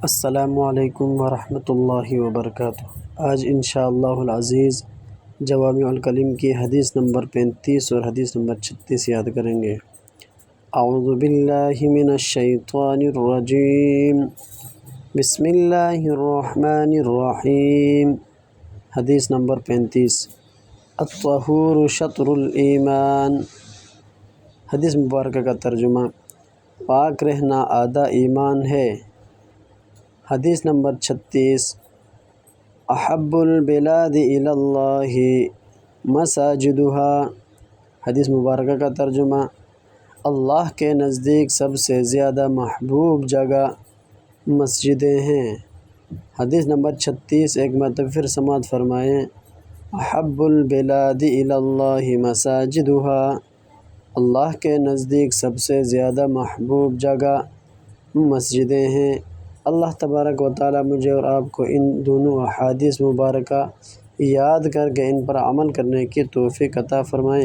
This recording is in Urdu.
السلام علیکم ورحمۃ اللہ وبرکاتہ۔ آج انشاءاللہ العزیز جوامع الکلم کی حدیث نمبر 35 اور حدیث نمبر 36 یاد کریں گے۔ اعوذ باللہ من الشیطان الرجیم، بسم اللہ الرحمن الرحیم۔ حدیث نمبر 35، الطہور شطر الایمان۔ حدیث مبارکہ کا ترجمہ، پاک رہنا آدھا ایمان ہے۔ حدیث نمبر 36، احب البلاد الی اللہ مساجدہا۔ حدیث مبارکہ کا ترجمہ، اللہ کے نزدیک سب سے زیادہ محبوب جگہ مسجدیں ہیں۔ حدیث نمبر 36 ایک مرتبہ پھر سماعت فرمائیں، احب البلاد الی اللہ مساجدہا، اللہ کے نزدیک سب سے زیادہ محبوب جگہ مسجدیں ہیں۔ اللہ تبارک و تعالیٰ مجھے اور آپ کو ان دونوں احادیث مبارکہ یاد کر کے ان پر عمل کرنے کی توفیق عطا فرمائیں۔